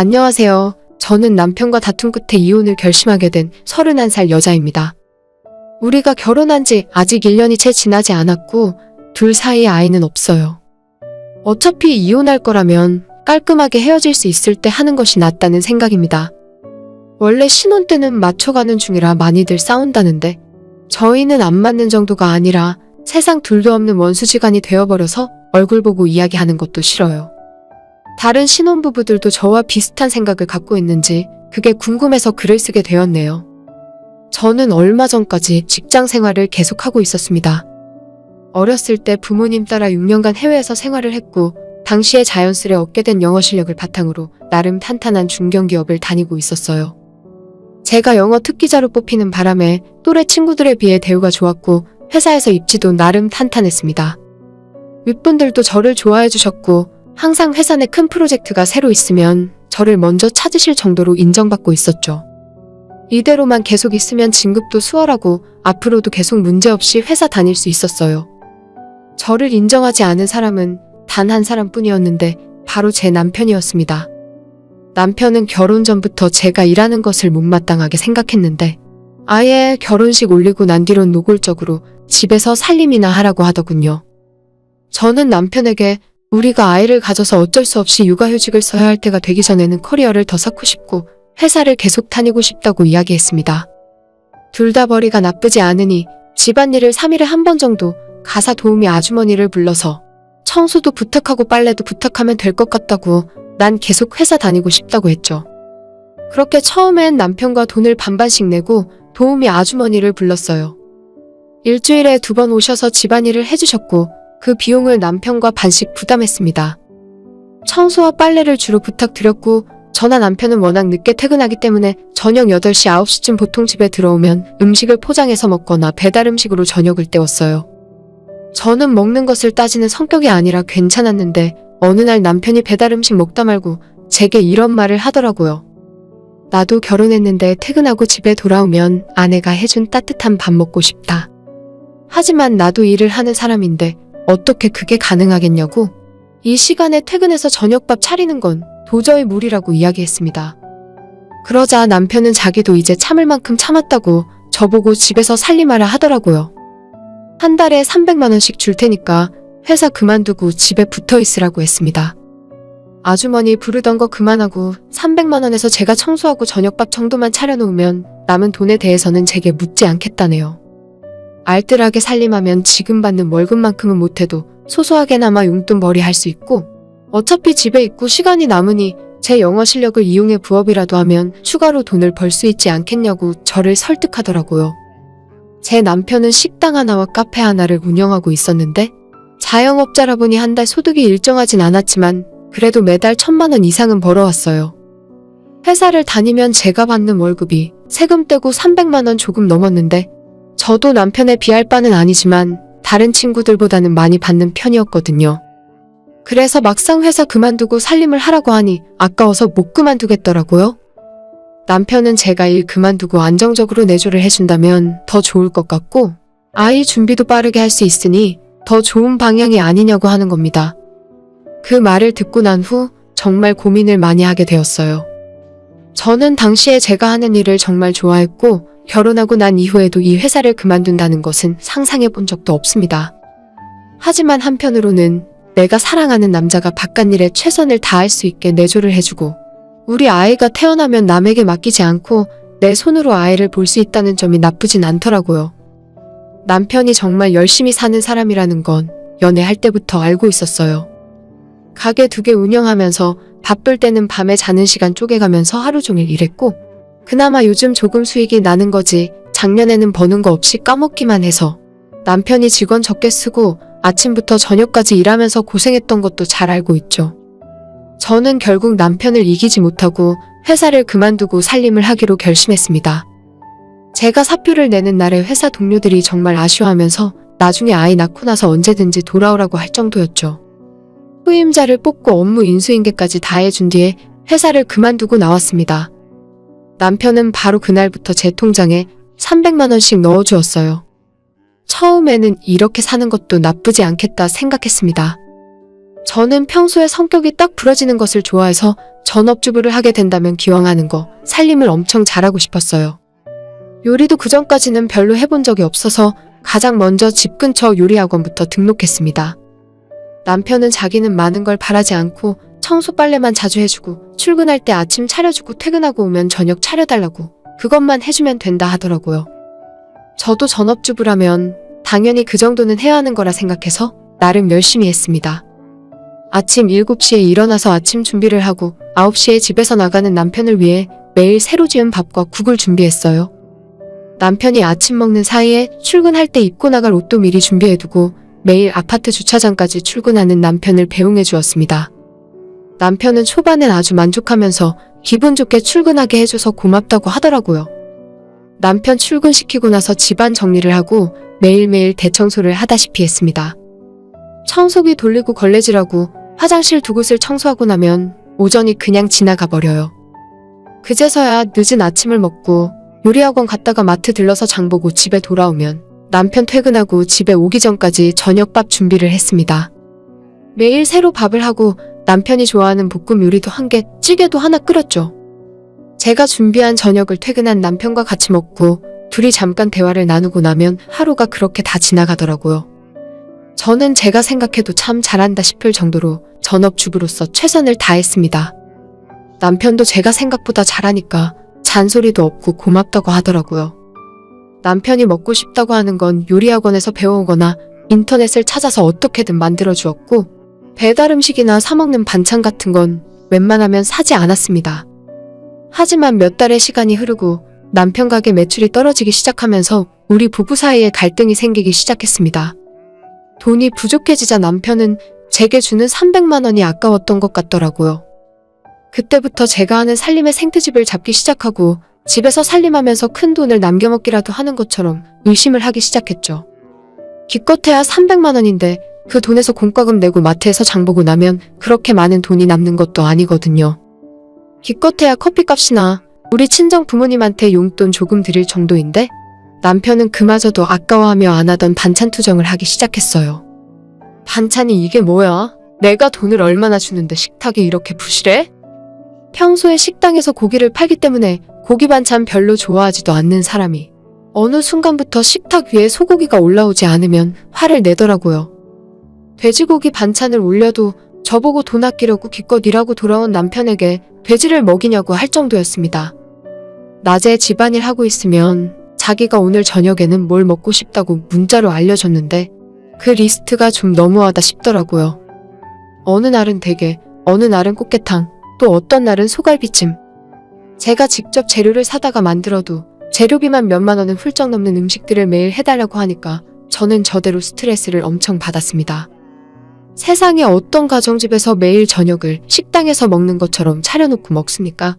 안녕하세요. 저는 남편과 다툼 끝에 이혼을 결심하게 된 31살 여자입니다. 우리가 결혼한 지 아직 1년이 채 지나지 않았고 둘 사이에 아이는 없어요. 어차피 이혼할 거라면 깔끔하게 헤어질 수 있을 때 하는 것이 낫다는 생각입니다. 원래 신혼 때는 맞춰가는 중이라 많이들 싸운다는데 저희는 안 맞는 정도가 아니라 세상 둘도 없는 원수지간이 되어버려서 얼굴 보고 이야기하는 것도 싫어요. 다른 신혼부부들도 저와 비슷한 생각을 갖고 있는지 그게 궁금해서 글을 쓰게 되었네요. 저는 얼마 전까지 직장 생활을 계속하고 있었습니다. 어렸을 때 부모님 따라 6년간 해외에서 생활을 했고 당시에 자연스레 얻게 된 영어 실력을 바탕으로 나름 탄탄한 중견기업을 다니고 있었어요. 제가 영어 특기자로 뽑히는 바람에 또래 친구들에 비해 대우가 좋았고 회사에서 입지도 나름 탄탄했습니다. 윗분들도 저를 좋아해 주셨고 항상 회사 내 큰 프로젝트가 새로 있으면 저를 먼저 찾으실 정도로 인정받고 있었죠. 이대로만 계속 있으면 진급도 수월하고 앞으로도 계속 문제없이 회사 다닐 수 있었어요. 저를 인정하지 않은 사람은 단 한 사람뿐이었는데 바로 제 남편이었습니다. 남편은 결혼 전부터 제가 일하는 것을 못마땅하게 생각했는데 아예 결혼식 올리고 난 뒤론 노골적으로 집에서 살림이나 하라고 하더군요. 저는 남편에게 우리가 아이를 가져서 어쩔 수 없이 육아휴직을 써야 할 때가 되기 전에는 커리어를 더 쌓고 싶고 회사를 계속 다니고 싶다고 이야기했습니다. 둘 다 벌이가 나쁘지 않으니 집안일을 3일에 한 번 정도 가사 도우미 아주머니를 불러서 청소도 부탁하고 빨래도 부탁하면 될 것 같다고 난 계속 회사 다니고 싶다고 했죠. 그렇게 처음엔 남편과 돈을 반반씩 내고 도우미 아주머니를 불렀어요. 일주일에 2번 오셔서 집안일을 해주셨고 그 비용을 남편과 반씩 부담했습니다. 청소와 빨래를 주로 부탁드렸고 저나 남편은 워낙 늦게 퇴근하기 때문에 저녁 8시, 9시쯤 보통 집에 들어오면 음식을 포장해서 먹거나 배달 음식으로 저녁을 때웠어요. 저는 먹는 것을 따지는 성격이 아니라 괜찮았는데 어느 날 남편이 배달 음식 먹다 말고 제게 이런 말을 하더라고요. 나도 결혼했는데 퇴근하고 집에 돌아오면 아내가 해준 따뜻한 밥 먹고 싶다. 하지만 나도 일을 하는 사람인데 어떻게 그게 가능하겠냐고? 이 시간에 퇴근해서 저녁밥 차리는 건 도저히 무리라고 이야기했습니다. 그러자 남편은 자기도 이제 참을 만큼 참았다고 저보고 집에서 살림하라 하더라고요. 한 달에 300만 원씩 줄 테니까 회사 그만두고 집에 붙어 있으라고 했습니다. 아주머니 부르던 거 그만하고 300만 원에서 제가 청소하고 저녁밥 정도만 차려놓으면 남은 돈에 대해서는 제게 묻지 않겠다네요. 알뜰하게 살림하면 지금 받는 월급만큼은 못해도 소소하게나마 용돈벌이 할 수 있고 어차피 집에 있고 시간이 남으니 제 영어 실력을 이용해 부업이라도 하면 추가로 돈을 벌 수 있지 않겠냐고 저를 설득하더라고요. 제 남편은 식당 하나와 카페 하나를 운영하고 있었는데 자영업자라 보니 한 달 소득이 일정하진 않았지만 그래도 매달 1,000만 원 이상은 벌어왔어요. 회사를 다니면 제가 받는 월급이 세금 떼고 300만 원 조금 넘었는데 저도 남편에 비할 바는 아니지만 다른 친구들보다는 많이 받는 편이었거든요. 그래서 막상 회사 그만두고 살림을 하라고 하니 아까워서 못 그만두겠더라고요. 남편은 제가 일 그만두고 안정적으로 내조를 해준다면 더 좋을 것 같고 아이 준비도 빠르게 할 수 있으니 더 좋은 방향이 아니냐고 하는 겁니다. 그 말을 듣고 난 후 정말 고민을 많이 하게 되었어요. 저는 당시에 제가 하는 일을 정말 좋아했고 결혼하고 난 이후에도 이 회사를 그만둔다는 것은 상상해 본 적도 없습니다. 하지만 한편으로는 내가 사랑하는 남자가 바깥일에 최선을 다할 수 있게 내조를 해주고 우리 아이가 태어나면 남에게 맡기지 않고 내 손으로 아이를 볼 수 있다는 점이 나쁘진 않더라고요. 남편이 정말 열심히 사는 사람이라는 건 연애할 때부터 알고 있었어요. 가게 2개 운영하면서 바쁠 때는 밤에 자는 시간 쪼개가면서 하루 종일 일했고 그나마 요즘 조금 수익이 나는 거지 작년에는 버는 거 없이 까먹기만 해서 남편이 직원 적게 쓰고 아침부터 저녁까지 일하면서 고생했던 것도 잘 알고 있죠. 저는 결국 남편을 이기지 못하고 회사를 그만두고 살림을 하기로 결심했습니다. 제가 사표를 내는 날에 회사 동료들이 정말 아쉬워하면서 나중에 아이 낳고 나서 언제든지 돌아오라고 할 정도였죠. 후임자를 뽑고 업무 인수인계까지 다 해준 뒤에 회사를 그만두고 나왔습니다. 남편은 바로 그날부터 제 통장에 300만 원씩 넣어주었어요. 처음에는 이렇게 사는 것도 나쁘지 않겠다 생각했습니다. 저는 평소에 성격이 딱 부러지는 것을 좋아해서 전업주부를 하게 된다면 기왕 하는 거 살림을 엄청 잘하고 싶었어요. 요리도 그전까지는 별로 해본 적이 없어서 가장 먼저 집 근처 요리학원부터 등록했습니다. 남편은 자기는 많은 걸 바라지 않고 청소 빨래만 자주 해주고 출근할 때 아침 차려주고 퇴근하고 오면 저녁 차려달라고 그것만 해주면 된다 하더라고요. 저도 전업주부라면 당연히 그 정도는 해야 하는 거라 생각해서 나름 열심히 했습니다. 아침 7시에 일어나서 아침 준비를 하고 9시에 집에서 나가는 남편을 위해 매일 새로 지은 밥과 국을 준비했어요. 남편이 아침 먹는 사이에 출근할 때 입고 나갈 옷도 미리 준비해두고 매일 아파트 주차장까지 출근하는 남편을 배웅해 주었습니다. 남편은 초반엔 아주 만족하면서 기분 좋게 출근하게 해줘서 고맙다고 하더라고요. 남편 출근시키고 나서 집안 정리를 하고 매일매일 대청소를 하다시피 했습니다. 청소기 돌리고 걸레질하고 화장실 두 곳을 청소하고 나면 오전이 그냥 지나가 버려요. 그제서야 늦은 아침을 먹고 요리학원 갔다가 마트 들러서 장보고 집에 돌아오면 남편 퇴근하고 집에 오기 전까지 저녁밥 준비를 했습니다. 매일 새로 밥을 하고 남편이 좋아하는 볶음 요리도 한 개, 찌개도 하나 끓였죠. 제가 준비한 저녁을 퇴근한 남편과 같이 먹고 둘이 잠깐 대화를 나누고 나면 하루가 그렇게 다 지나가더라고요. 저는 제가 생각해도 참 잘한다 싶을 정도로 전업주부로서 최선을 다했습니다. 남편도 제가 생각보다 잘하니까 잔소리도 없고 고맙다고 하더라고요. 남편이 먹고 싶다고 하는 건 요리학원에서 배워오거나 인터넷을 찾아서 어떻게든 만들어 주었고 배달 음식이나 사 먹는 반찬 같은 건 웬만하면 사지 않았습니다. 하지만 몇 달의 시간이 흐르고 남편 가게 매출이 떨어지기 시작하면서 우리 부부 사이에 갈등이 생기기 시작했습니다. 돈이 부족해지자 남편은 제게 주는 300만 원이 아까웠던 것 같더라고요. 그때부터 제가 하는 살림의 생트집을 잡기 시작하고 집에서 살림하면서 큰 돈을 남겨먹기라도 하는 것처럼 의심을 하기 시작했죠. 기껏해야 300만 원인데 그 돈에서 공과금 내고 마트에서 장보고 나면 그렇게 많은 돈이 남는 것도 아니거든요. 기껏해야 커피값이나 우리 친정 부모님한테 용돈 조금 드릴 정도인데 남편은 그마저도 아까워하며 안 하던 반찬 투정을 하기 시작했어요. 반찬이 이게 뭐야? 내가 돈을 얼마나 주는데 식탁이 이렇게 부실해? 평소에 식당에서 고기를 팔기 때문에 고기 반찬 별로 좋아하지도 않는 사람이 어느 순간부터 식탁 위에 소고기가 올라오지 않으면 화를 내더라고요. 돼지고기 반찬을 올려도 저보고 돈 아끼려고 기껏 일하고 돌아온 남편에게 돼지를 먹이냐고 할 정도였습니다. 낮에 집안일 하고 있으면 자기가 오늘 저녁에는 뭘 먹고 싶다고 문자로 알려줬는데 그 리스트가 좀 너무하다 싶더라고요. 어느 날은 대게, 어느 날은 꽃게탕, 또 어떤 날은 소갈비찜. 제가 직접 재료를 사다가 만들어도 재료비만 몇만 원은 훌쩍 넘는 음식들을 매일 해달라고 하니까 저는 저대로 스트레스를 엄청 받았습니다. 세상에 어떤 가정집에서 매일 저녁을 식당에서 먹는 것처럼 차려놓고 먹습니까?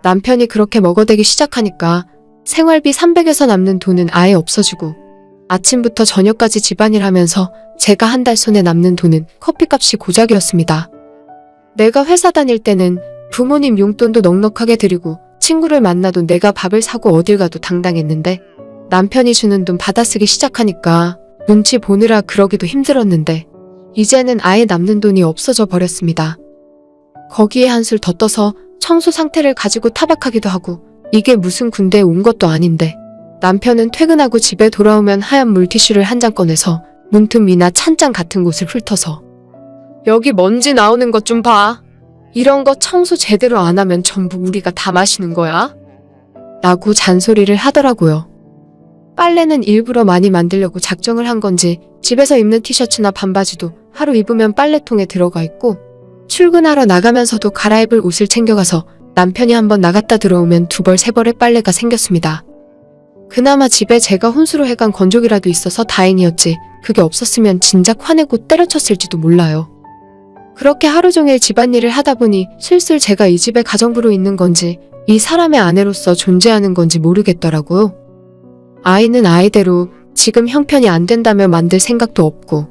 남편이 그렇게 먹어대기 시작하니까 생활비 300에서 남는 돈은 아예 없어지고 아침부터 저녁까지 집안일 하면서 제가 한 달 손에 남는 돈은 커피값이 고작이었습니다. 내가 회사 다닐 때는 부모님 용돈도 넉넉하게 드리고 친구를 만나도 내가 밥을 사고 어딜 가도 당당했는데 남편이 주는 돈 받아쓰기 시작하니까 눈치 보느라 그러기도 힘들었는데 이제는 아예 남는 돈이 없어져 버렸습니다. 거기에 한술 더 떠서 청소 상태를 가지고 타박하기도 하고 이게 무슨 군대에 온 것도 아닌데 남편은 퇴근하고 집에 돌아오면 하얀 물티슈를 한 장 꺼내서 문틈이나 찬장 같은 곳을 훑어서 여기 먼지 나오는 것 좀 봐. 이런 거 청소 제대로 안 하면 전부 우리가 다 마시는 거야? 라고 잔소리를 하더라고요. 빨래는 일부러 많이 만들려고 작정을 한 건지 집에서 입는 티셔츠나 반바지도 하루 입으면 빨래통에 들어가 있고 출근하러 나가면서도 갈아입을 옷을 챙겨가서 남편이 한번 나갔다 들어오면 두 벌 세 벌의 빨래가 생겼습니다. 그나마 집에 제가 혼수로 해간 건조기라도 있어서 다행이었지 그게 없었으면 진작 화내고 때려쳤을지도 몰라요. 그렇게 하루 종일 집안일을 하다 보니 슬슬 제가 이 집의 가정부로 있는 건지 이 사람의 아내로서 존재하는 건지 모르겠더라고요. 아이는 아이대로 지금 형편이 안 된다며 만들 생각도 없고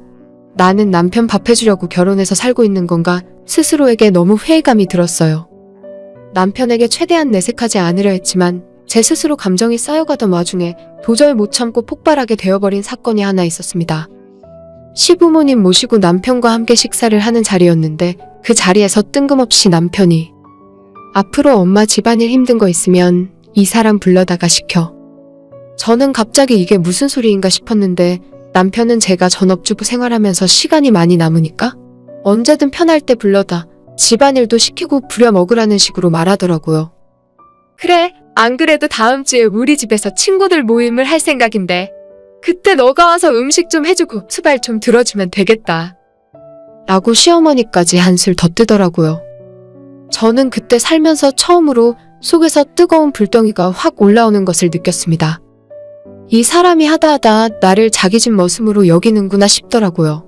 나는 남편 밥 해주려고 결혼해서 살고 있는 건가 스스로에게 너무 회의감이 들었어요. 남편에게 최대한 내색하지 않으려 했지만 제 스스로 감정이 쌓여가던 와중에 도저히 못 참고 폭발하게 되어버린 사건이 하나 있었습니다. 시부모님 모시고 남편과 함께 식사를 하는 자리였는데 그 자리에서 뜬금없이 남편이 앞으로 엄마 집안일 힘든 거 있으면 이 사람 불러다가 시켜. 저는 갑자기 이게 무슨 소리인가 싶었는데 남편은 제가 전업주부 생활하면서 시간이 많이 남으니까 언제든 편할 때 불러다 집안일도 시키고 부려 먹으라는 식으로 말하더라고요. 그래, 안 그래도 다음 주에 우리 집에서 친구들 모임을 할 생각인데 그때 너가 와서 음식 좀 해주고 수발 좀 들어주면 되겠다. 라고 시어머니까지 한술 더 뜨더라고요. 저는 그때 살면서 처음으로 속에서 뜨거운 불덩이가 확 올라오는 것을 느꼈습니다. 이 사람이 하다하다 나를 자기 집 머슴으로 여기는구나 싶더라고요.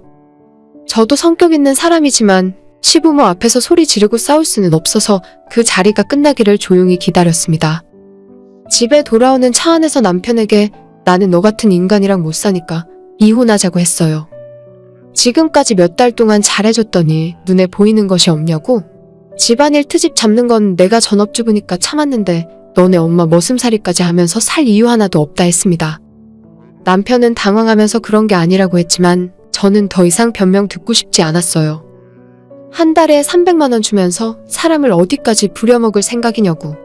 저도 성격 있는 사람이지만 시부모 앞에서 소리 지르고 싸울 수는 없어서 그 자리가 끝나기를 조용히 기다렸습니다. 집에 돌아오는 차 안에서 남편에게 나는 너 같은 인간이랑 못 사니까 이혼하자고 했어요. 지금까지 몇 달 동안 잘해줬더니 눈에 보이는 것이 없냐고? 집안일 트집 잡는 건 내가 전업주부니까 참았는데 너네 엄마 머슴살이까지 하면서 살 이유 하나도 없다 했습니다. 남편은 당황하면서 그런 게 아니라고 했지만 저는 더 이상 변명 듣고 싶지 않았어요. 한 달에 300만 원 주면서 사람을 어디까지 부려먹을 생각이냐고.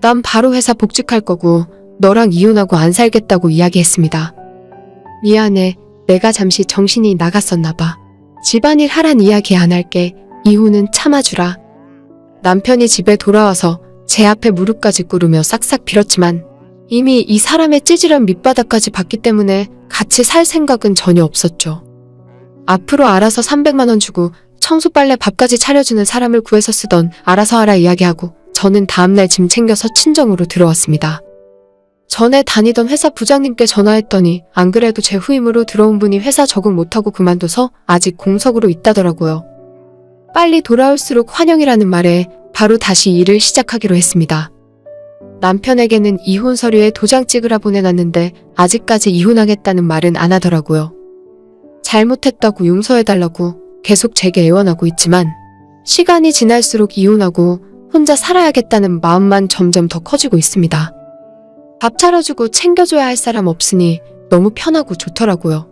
난 바로 회사 복직할 거고 너랑 이혼하고 안 살겠다고 이야기했습니다. 미안해. 내가 잠시 정신이 나갔었나 봐. 집안일 하란 이야기 안 할게. 이혼은 참아주라. 남편이 집에 돌아와서 제 앞에 무릎까지 꿇으며 싹싹 빌었지만 이미 이 사람의 찌질한 밑바닥까지 봤기 때문에 같이 살 생각은 전혀 없었죠. 앞으로 알아서 300만 원 주고 청소 빨래 밥까지 차려주는 사람을 구해서 쓰던 알아서 하라 이야기하고 저는 다음날 짐 챙겨서 친정으로 들어왔습니다. 전에 다니던 회사 부장님께 전화했더니 안 그래도 제 후임으로 들어온 분이 회사 적응 못하고 그만둬서 아직 공석으로 있다더라고요. 빨리 돌아올수록 환영이라는 말에 바로 다시 일을 시작하기로 했습니다. 남편에게는 이혼 서류에 도장 찍으라 보내놨는데 아직까지 이혼하겠다는 말은 안 하더라고요. 잘못했다고 용서해달라고 계속 제게 애원하고 있지만 시간이 지날수록 이혼하고 혼자 살아야겠다는 마음만 점점 더 커지고 있습니다. 밥 차려주고 챙겨줘야 할 사람 없으니 너무 편하고 좋더라고요.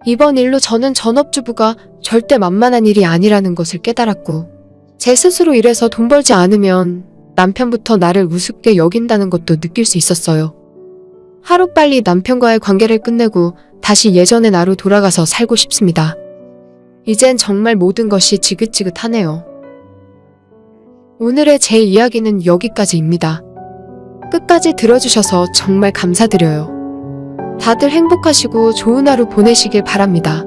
이번 일로 저는 전업주부가 절대 만만한 일이 아니라는 것을 깨달았고 제 스스로 일해서 돈 벌지 않으면 남편부터 나를 우습게 여긴다는 것도 느낄 수 있었어요. 하루빨리 남편과의 관계를 끝내고 다시 예전의 나로 돌아가서 살고 싶습니다. 이젠 정말 모든 것이 지긋지긋하네요. 오늘의 제 이야기는 여기까지입니다. 끝까지 들어주셔서 정말 감사드려요. 다들 행복하시고 좋은 하루 보내시길 바랍니다.